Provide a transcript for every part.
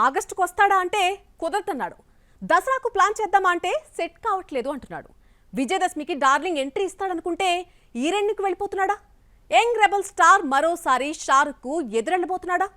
ఆగస్టుకు వస్తాడా అంటే కుదరతన్నాడు. దసరాకు ప్లాన్ చేద్దామా అంటే సెట్ కావట్లేదు అంటున్నాడు. విజయదశమికి డార్లింగ్ ఎంట్రీ ఇస్తాడనుకుంటే ఈ రెండుకి వెళ్ళిపోతున్నాడా? యంగ్ రెబల్ స్టార్ మరోసారి షారుఖ్ కు ఎదురెళ్ళబోతున్నాడా?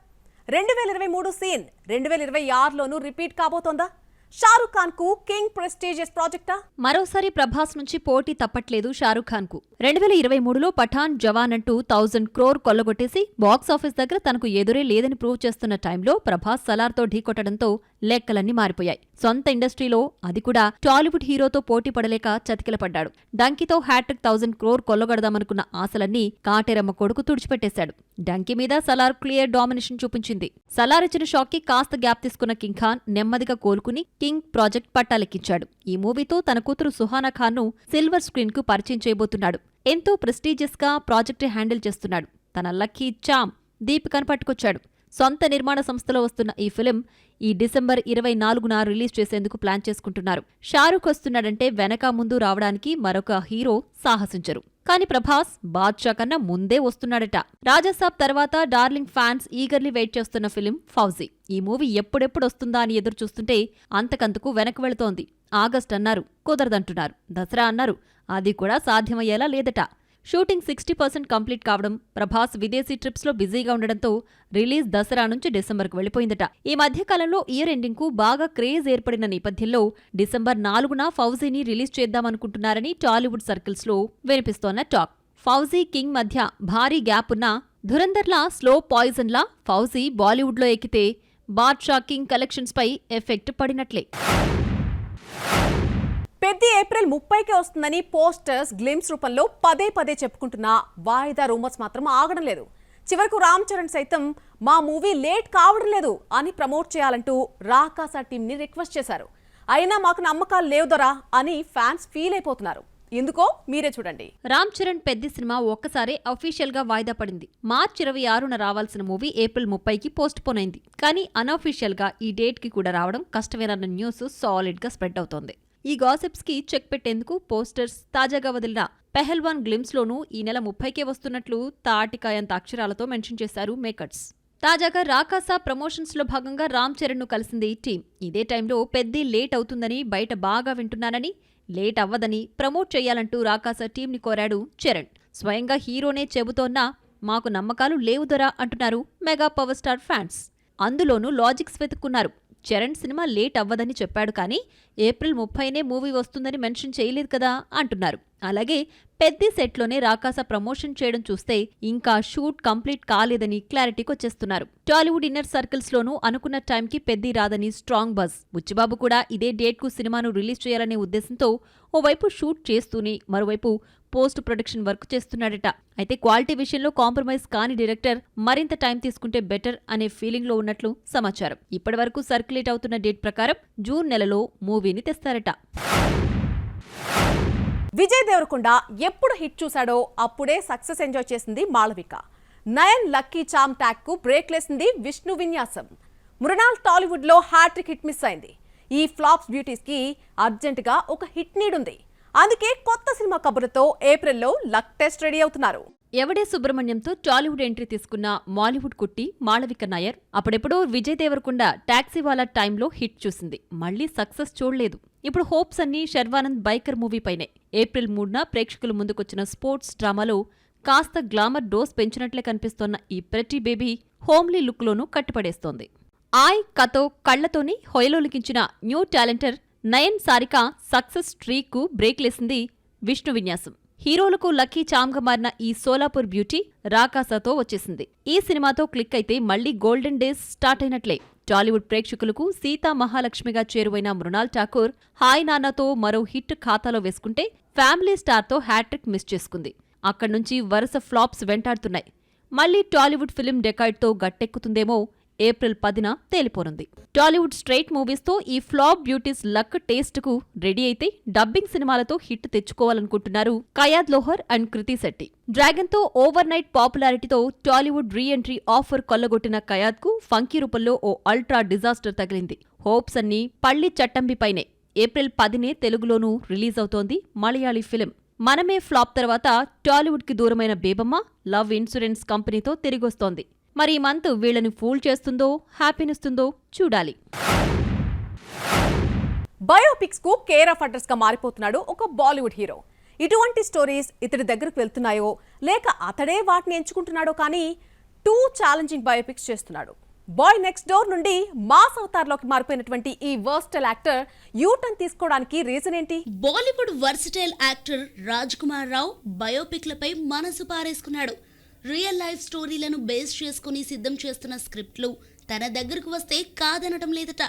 2023 సీన్ 2026లోనూ రిపీట్ కాబోతోందా? షారుఖ్ ఖాన్ కు కింగ్ ప్రెస్టీజియస్ ప్రాజెక్టా? మరోసారి ప్రభాస్ నుంచి పోటీ తప్పట్లేదు షారుఖ్ ఖాన్ కు. 2023లో పఠాన్, జవాన్ అంటూ 1000 crore కొల్లగొట్టేసి బాక్సాఫీస్ దగ్గర తనకు ఎదురే లేదని ప్రూవ్ చేస్తున్న టైంలో ప్రభాస్ సలార్తో ఢీకొట్టడంతో లెక్కలన్నీ మారిపోయాయి. సొంత ఇండస్ట్రీలో, అది కూడా టాలీవుడ్ హీరోతో పోటీ పడలేక చతికిలపడ్డాడు. డంకీతో హ్యాట్రిక్ 1000 crore కొల్లగొడదామనుకున్న ఆశలన్నీ కాటేరమ్మ కొడుకు తుడిచిపెట్టేశాడు. డంకీ మీద సలార్ క్లియర్ డామినేషన్ చూపించింది. సలార్ ఇచ్చిన షాక్ కి కాస్త గ్యాప్ తీసుకున్న కింగ్ ఖాన్ నెమ్మదిగా కోలుకుని కింగ్ ప్రాజెక్ట్ పట్టాలెక్కించాడు. ఈ మూవీతో తన కూతురు సుహానా ఖాన్ ను సిల్వర్ స్క్రీన్ కు పరిచయం చేయబోతున్నాడు. ఎంతో ప్రెస్టీజియస్ గా ప్రాజెక్ట్ హ్యాండిల్ చేస్తున్నాడు. తన లక్కీ చామ్ దీపికను పట్టుకొచ్చాడు. సొంత నిర్మాణ సంస్థలో వస్తున్న ఈ ఫిలిం ఈ డిసెంబర్ 24న రిలీజ్ చేసేందుకు ప్లాన్ చేసుకుంటున్నారు. షారుఖ్ వస్తున్నాడంటే వెనక ముందు రావడానికి మరొక హీరో సాహసించరు. కానీ ప్రభాస్ బాద్షా కన్నా ముందే వస్తున్నాడట. రాజాసాబ్ తర్వాత డార్లింగ్ ఫ్యాన్స్ ఈగర్లీ వెయిట్ చేస్తున్న ఫిలిం ఫౌజీ. ఈ మూవీ ఎప్పుడెప్పుడు వస్తుందా అని ఎదురు చూస్తుంటే అంతకంతకు వెనక్కి వెళుతోంది. ఆగస్ట్ అన్నారు, కుదరదంటున్నారు. దసరా అన్నారు, అది కూడా సాధ్యమయ్యేలా లేదట. షూటింగ్ 60% కంప్లీట్ కావడం, ప్రభాస్ విదేశీ ట్రిప్స్ లో బిజీగా ఉండడంతో రిలీజ్ దసరా నుంచి డిసెంబర్కు వెళ్లిపోయిందట. ఈ మధ్యకాలంలో ఇయర్ ఎండింగ్ కు బాగా క్రేజ్ ఏర్పడిన నేపథ్యంలో డిసెంబర్ 4న ఫౌజీని రిలీజ్ చేద్దామనుకుంటున్నారని టాలీవుడ్ సర్కిల్స్ లో వినిపిస్తోన్న టాక్. ఫౌజీ కింగ్ మధ్య భారీ గ్యాప్ ఉన్నా ధురంధర్లా స్లో పాయిజన్లా ఫౌజీ బాలీవుడ్ లో ఎక్కితే బాద్షా కింగ్ కలెక్షన్స్ పై ఎఫెక్ట్ పడినట్లే. పెద్ది ఏప్రిల్ 30కే వస్తుందని పోస్టర్స్, గ్లిమ్స్ రూపంలో పదే పదే చెప్పుకుంటున్న వాయిదా రూమర్స్ మాత్రం ఆగడం లేదు. చివరకు రామ్ చరణ్ సైతం మా మూవీ లేట్ కావడం లేదు అని ప్రమోట్ చేయాలంటూ రాకాసా టీంని రిక్వెస్ట్ చేశారు. అయినా మాకు నమ్మకాలు లేవుదరా అని ఫ్యాన్స్ ఫీల్ అయిపోతున్నారు. ఎందుకో మీరే చూడండి. రామ్ చరణ్ పెద్ది సినిమా ఒక్కసారి అఫీషియల్ గా వాయిదా పడింది. మార్చి 26న రావాల్సిన మూవీ ఏప్రిల్ 30కి పోస్ట్ పోన్ అయింది. కానీ అనఫీషియల్ గా ఈ డేట్ కి కూడా రావడం కష్టమేనన్న న్యూస్ సాలిడ్ గా స్ప్రెడ్ అవుతోంది. ఈ గాసిప్స్ కి చెక్ పెట్టేందుకు పోస్టర్స్, తాజాగా వదిలిన పెహల్వాన్ గ్లిమ్స్ లోనూ ఈ నెల 30కే వస్తున్నట్లు తాటికాయంత అక్షరాలతో మెన్షన్ చేశారు మేకర్స్. తాజాగా రాకాసా ప్రమోషన్స్ లో భాగంగా రామ్ చరణ్ ను కలిసింది ఈ టీం. ఇదే టైంలో పెద్ది లేట్ అవుతుందని బయట బాగా వింటున్నానని, లేట్ అవ్వదని ప్రమోట్ చేయాలంటూ రాకాసా టీంని కోరాడు చరణ్. స్వయంగా హీరోనే చెబుతోన్నా మాకు నమ్మకాలు లేవుదరా అంటున్నారు మెగా పవర్ స్టార్ ఫ్యాన్స్. అందులోనూ లాజిక్స్ వెతుక్కున్నారు. చరణ్ సినిమా లేట్ అవ్వదని చెప్పాడు, కానీ ఏప్రిల్ 30నే మూవీ వస్తుందని మెన్షన్ చేయలేదు కదా అంటున్నారు. అలాగే పెద్ది సెట్లోనే రాకాసా ప్రమోషన్ చేయడం చూస్తే ఇంకా షూట్ కంప్లీట్ కాలేదని క్లారిటీకొచ్చేస్తున్నారు. టాలీవుడ్ ఇన్నర్ సర్కిల్స్ లోనూ అనుకున్న టైంకి పెద్ది రాదని స్ట్రాంగ్ బజ్. బుచ్చిబాబు కూడా ఇదే డేట్కు సినిమాను రిలీజ్ చేయాలనే ఉద్దేశంతో ఓవైపు షూట్ చేస్తూనే మరోవైపు పోస్ట్ ప్రొడక్షన్ వర్క్ చేస్తున్నాడట. అయితే క్వాలిటీ విషయంలో కాంప్రమైజ్ కాని డైరెక్టర్ మరింత టైం తీసుకుంటే బెటర్ అనే ఫీలింగ్ లో ఉన్నట్లు సమాచారం. ఇప్పటివరకు సర్క్యులేట్ అవుతున్న డేట్ ప్రకారం జూన్ నెలలో మూవీని తెస్తారట. విజయ్ దేవరకొండ ఎప్పుడు హిట్ చూశాడో అప్పుడే సక్సెస్ ఎంజాయ్ చేసింది Malavika. Nayan lucky charm tag కు బ్రేక్ లేసింది విష్ణు విన్యాసం. మృణాల్ టాలీవుడ్ లో హ్యాట్రిక్ హిట్ మిస్ అయింది. ఈ ఫ్లాప్స్ బ్యూటీస్ కి అర్జెంట్ గా ఒక హిట్ నీడ్ ఉంది. అందుకే కొత్త సినిమా కబుర్లతో ఏప్రిల్లో లక్ టెస్ట్ రెడీ అవుతున్నారు. ఎవడే సుబ్రహ్మణ్యంతో టాలీవుడ్ ఎంట్రీ తీసుకున్న మాలీవుడ్ కుట్టి మాళవిక నాయర్ అప్పుడెప్పుడో విజయ్ దేవరకొండ టాక్సీవాలా టైంలో హిట్ చూసింది. మళ్లీ సక్సెస్ చూడలేదు. ఇప్పుడు హోప్స్ అన్ని శర్వానంద్ బైకర్ మూవీ పైనే. ఏప్రిల్ 3న ప్రేక్షకుల ముందుకొచ్చిన స్పోర్ట్స్ డ్రామాలో కాస్త గ్లామర్ డోస్ పెంచినట్లే కనిపిస్తోన్న ఈ ప్రెటీ బేబీ హోమ్లీ లుక్ లోనూ కట్టిపడేస్తోంది. ఆయ్ కతో కళ్లతోని హొయలోలికించిన న్యూ టాలెంటర్ నయన్ సారిక సక్సెస్ స్ట్రీక్ కు బ్రేక్ లేసింది విష్ణు విన్యాసం. హీరోలకు లక్కీ చామ్గా మారిన ఈ సోలాపూర్ బ్యూటీ రాకాసాతో వచ్చేసింది. ఈ సినిమాతో క్లిక్ అయితే మళ్లీ గోల్డెన్ డేస్ స్టార్ట్ అయినట్లే. టాలీవుడ్ ప్రేక్షకులకు సీతా మహాలక్ష్మిగా చేరువైన మృణాల్ ఠాకూర్ హాయ్ నాన్నతో మరో హిట్ ఖాతాలో వేసుకుంటే ఫ్యామిలీ స్టార్తో హ్యాట్రిక్ మిస్ చేసుకుంది. అక్కడ్నుంచి వరుస ఫ్లాప్స్ వెంటాడుతున్నాయి. మళ్లీ టాలీవుడ్ ఫిలిం డెకాయిడ్తో గట్టెక్కుతుందేమో ఏప్రిల్ 10న తేలిపోనుంది. టాలీవుడ్ స్ట్రైట్ మూవీస్తో ఈ ఫ్లాప్ బ్యూటీస్ లక్ టేస్ట్కు రెడీ అయితే డబ్బింగ్ సినిమాలతో హిట్ తెచ్చుకోవాలనుకుంటున్నారు కయాద్ లోహర్ అండ్ కృతి శెట్టి. డ్రాగన్తో ఓవర్ నైట్ పాపులారిటీతో టాలీవుడ్ రీ ఎంట్రీ ఆఫర్ కొల్లగొట్టిన కయాద్కు ఫంకీ రూపంలో ఓ అల్ట్రా డిజాస్టర్ తగిలింది. హోప్స్ అన్నీ పళ్లి చట్టంబిపైనే. ఏప్రిల్ 10నే తెలుగులోనూ రిలీజ్ అవుతోంది మలయాళీ ఫిలిం. మనమే ఫ్లాప్ తర్వాత టాలీవుడ్కి దూరమైన బేబమ్మ లవ్ ఇన్సూరెన్స్ కంపెనీతో తిరిగొస్తోంది. మరి ఈ మంత్ వీళ్ళని ఫూల్ చేస్తుందో హ్యాపీనిస్తుందో చూడాలి. బయోపిక్స్ కు కేర్ ఆఫ్ అడ్రస్ గా మారిపోతున్నాడు ఒక బాలీవుడ్ హీరో. ఇటువంటి స్టోరీస్ ఇతడి దగ్గరకు వెళ్తున్నాయో లేక అతడే వాటిని ఎంచుకుంటున్నాడో కానీ 2 ఛాలెంజింగ్ బయోపిక్స్ చేస్తున్నాడు. బాయ్ నెక్స్ట్ డోర్ నుండి మాస్ అవతార్లోకి మారిపోయినటువంటి ఈ వర్స్టైల్ యాక్టర్ యూటర్న్ తీసుకోవడానికి రీజన్ ఏంటి? బాలీవుడ్ వర్సిటైల్ యాక్టర్ రాజ్ కుమార్ రావు బయోపిక్లపై మనసు పారేసుకున్నాడు. రియల్ లైఫ్ స్టోరీలను బేస్ చేసుకుని సిద్ధం చేస్తున్న స్క్రిప్ట్లు తన దగ్గరకు వస్తే కాదనటం లేదట.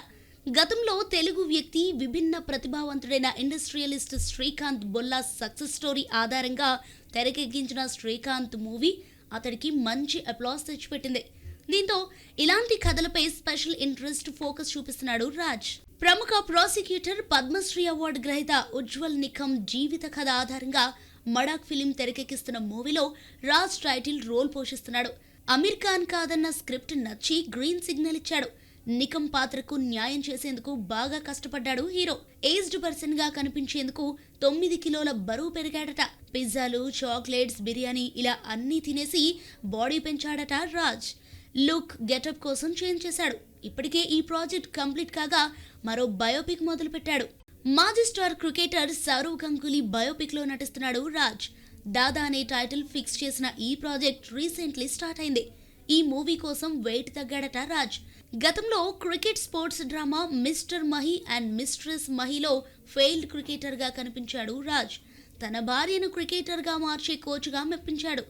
గతంలో తెలుగు వ్యక్తి విభిన్న ప్రతిభావంతుడైన industrialist Srikanth Bolla success story ఆధారంగా తెరకెక్కించిన శ్రీకాంత్ మూవీ అతడికి మంచి అప్లాస్ తెచ్చిపెట్టింది. దీంతో ఇలాంటి కథలపై స్పెషల్ ఇంట్రెస్ట్ ఫోకస్ చూపిస్తున్నాడు రాజ్. ప్రముఖ ప్రాసిక్యూటర్ పద్మశ్రీ అవార్డు గ్రహీత ఉజ్వల్ నిఖం జీవిత కథ ఆధారంగా మడాక్ ఫిలిం తెరకెక్కిస్తున్న మూవీలో రాజ్ టైటిల్ రోల్ పోషిస్తున్నాడు. అమీర్ ఖాన్ కాదన్న స్క్రిప్ట్ నచ్చి గ్రీన్ సిగ్నల్ ఇచ్చాడు. నిఖం పాత్రకు న్యాయం చేసేందుకు బాగా కష్టపడ్డాడు హీరో. ఏజ్డ్ పర్సన్ గా కనిపించేందుకు 9 కిలోల బరువు పెరిగాడట. పిజ్జాలు, చాక్లెట్స్, బిర్యానీ ఇలా అన్నీ తినేసి బాడీ పెంచాడట రాజ్. లుక్, గెటప్ కోసం చేంజ్ చేశాడు. ఇప్పటికే ఈ ప్రాజెక్ట్ కంప్లీట్ కాగా మరో బయోపిక్ మొదలుపెట్టాడు. మాజీ star cricketer Sourav Ganguly biopic లో నటిస్తున్నాడు రాజ్. దాదా అనే టైటిల్ ఫిక్స్ చేసిన ఈ ప్రాజెక్ట్ రీసెంట్లీ స్టార్ట్ అయింది. ఈ మూవీ కోసం వెయిట్ తగ్గాడట రాజ్. గతంలో cricket sports drama Mister Mahi and Mrs మహిలో ఫెయిల్డ్ క్రికెటర్ గా కనిపించాడు రాజ్. తన భార్యను క్రికెటర్ గా మార్చే కోచ్ గా మెప్పించాడు.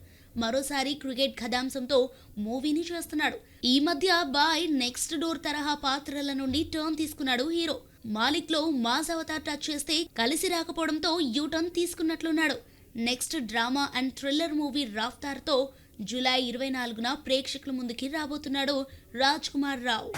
మరోసారి క్రికెట్ కథాంశంతో మూవీని చేస్తున్నాడు. ఈ మధ్య బాయ్ నెక్స్ట్ డోర్ తరహా పాత్రల నుండి టర్న్ తీసుకున్నాడు హీరో. మాలిక్ లో మాస్ అవతార్ టచ్ చేస్తే కలిసి రాకపోవడంతో యూటర్న్ తీసుకున్నట్లున్నాడు. Next drama and thriller movie Raftaar తో జూలై 24న ప్రేక్షకుల ముందుకి రాబోతున్నాడు రాజ్ కుమార్ రావు.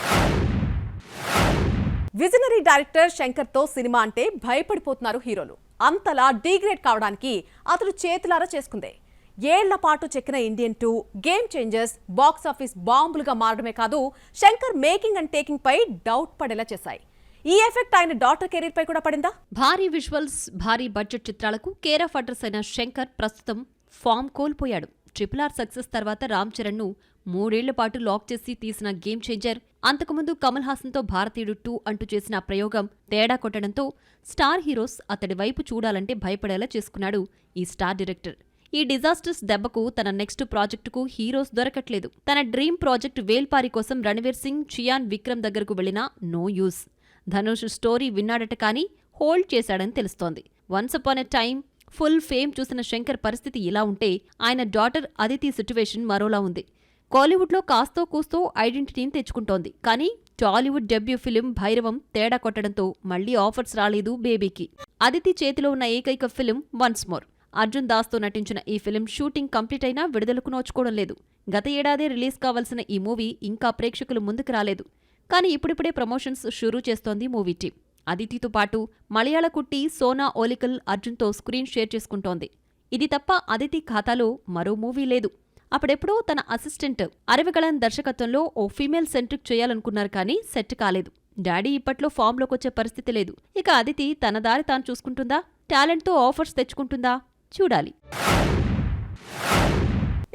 విజనరీ డైరెక్టర్ శంకర్ తో సినిమా అంటే భయపడిపోతున్నారు హీరోలు. అంతలా డీగ్రేడ్ కావడానికి అతడు చేతులారా చేసుకుందే. ఏళ్ల పాటు చెక్కిన Indian 2, Game Changers box office బాంబులుగా మారడమే కాదు, శంకర్ మేకింగ్ అండ్ టేకింగ్ పై డౌట్ పడేలా చేశాయి. ఈ ఎఫెక్ట్ ఆయన డాటర్ కెరీర్ పై కూడా పడిందా? భారీ విజువల్స్, భారీ బడ్జెట్ చిత్రాలకు కేర్ ఆఫ్ అడ్రస్ అయిన శంకర్ ప్రస్తుతం ఫామ్ కోల్పోయాడు. RRR సక్సెస్ తర్వాత రామ్ చరణ్ ను 3 ఏళ్ల పాటు లాక్ చేసి తీసిన గేమ్ చేంజర్, అంతకుముందు కమల్ హాసన్తో భారతీయుడు 2 అంటూ చేసిన ప్రయోగం తేడా కొట్టడంతో స్టార్ హీరోస్ అతడి వైపు చూడాలంటే భయపడేలా చేసుకున్నాడు ఈ స్టార్ డైరెక్టర్. ఈ డిజాస్టర్స్ దెబ్బకు తన నెక్స్ట్ ప్రాజెక్టుకు హీరోస్ దొరకట్లేదు. తన డ్రీమ్ ప్రాజెక్ట్ వేల్పారి కోసం రణవీర్ సింగ్, చియాన్ విక్రమ్ దగ్గరకు వెళ్లినా నో యూస్. ధనుష్ స్టోరీ విన్నాడట కానీ హోల్డ్ చేశాడని తెలుస్తోంది. Once upon a time full fame చూసిన శంకర్ పరిస్థితి ఇలా ఉంటే ఆయన డాటర్ అదితి సిట్యువేషన్ మరోలా ఉంది. కాలీవుడ్లో కాస్తో కూస్తో ఐడెంటిటీని తెచ్చుకుంటోంది. కానీ టాలీవుడ్ డెబ్యూ ఫిలిం భైరవం తేడా కొట్టడంతో మళ్లీ ఆఫర్స్ రాలేదు బేబీకి. అదితి చేతిలో ఉన్న ఏకైక ఫిలిం వన్స్ మోర్. అర్జున్ దాస్తో నటించిన ఈ ఫిలిం షూటింగ్ కంప్లీట్ అయినా విడుదలకు నోచుకోవడం లేదు. గత ఏడాదే రిలీజ్ కావాల్సిన ఈ మూవీ ఇంకా ప్రేక్షకులు ముందుకు రాలేదు. కానీ ఇప్పుడిప్పుడే ప్రమోషన్స్ షురూ చేస్తోంది మూవీ టీం. అదితితో పాటు మలయాళ కుట్టి సోనా ఓలికల్ అర్జున్తో స్క్రీన్ షేర్ చేసుకుంటోంది. ఇది తప్ప అదితి ఖాతాలో మరో మూవీ లేదు. అప్పుడెప్పుడో తన అసిస్టెంట్ అరవికళన్ దర్శకత్వంలో ఓ ఫీమేల్ సెంట్రిక్ చేయాలనుకున్నారు కానీ సెట్ కాలేదు. డాడీ ఇప్పట్లో ఫామ్లోకొచ్చే పరిస్థితి లేదు. ఇక అదితి తన దారి తాను చూసుకుంటుందా? టాలెంట్తో ఆఫర్స్ తెచ్చుకుంటుందా? చూడాలి.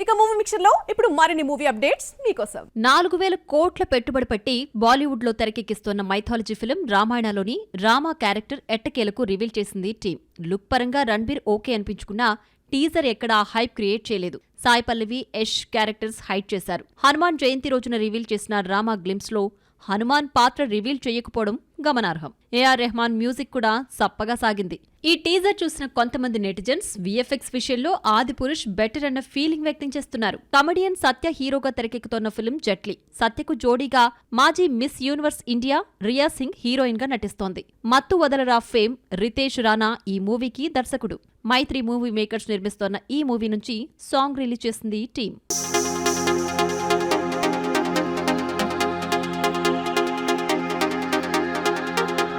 ఇక మూవీ మిక్చర్ లో ఇప్పుడు మరిన్ని మూవీ అప్డేట్స్ మీకోసం. 4,000 కోట్ల పెట్టుబడి పెట్టి బాలీవుడ్ లో తెరకెక్కిస్తున్న మైథాలజీ ఫిలిం రామాయణలోని రామా క్యారెక్టర్ ఎట్టకేలకు రివీల్ చేసింది టీం. లుక్ పరంగా రణ్బీర్ ఓకే అనిపించుకున్నా టీజర్ ఎక్కడా హైప్ క్రియేట్ చేయలేదు. సాయి పల్లవి, యష్ క్యారెక్టర్స్ హైట్ చేశారు. హనుమాన్ జయంతి రోజున రివీల్ చేసిన రామా గ్లిమ్స్ లో హనుమాన్ పాత్ర రివీల్ చేయకపోవడం గమనార్హం. ఏఆర్ రెహమాన్ మ్యూజిక్ కూడా సప్పగా సాగింది. ఈ టీజర్ చూసిన కొంతమంది నెటిజన్స్ విఎఫ్ఎక్స్ విషయంలో ఆదిపురుష్ బెటర్ అన్న ఫీలింగ్ వ్యక్తం చేస్తున్నారు. కమెడియన్ సత్య హీరోగా తెరకెక్కుతోన్న ఫిలిం జట్లీ. సత్యకు జోడీగా మాజీ Miss Universe India Rhea Singh heroine గా నటిస్తోంది. మత్తు వదలరా ఫేమ్ రితేష్ రాణా ఈ మూవీకి దర్శకుడు. మైత్రి మూవీ మేకర్స్ నిర్మిస్తోన్న ఈ మూవీ నుంచి సాంగ్ రిలీజ్ చేసింది టీం.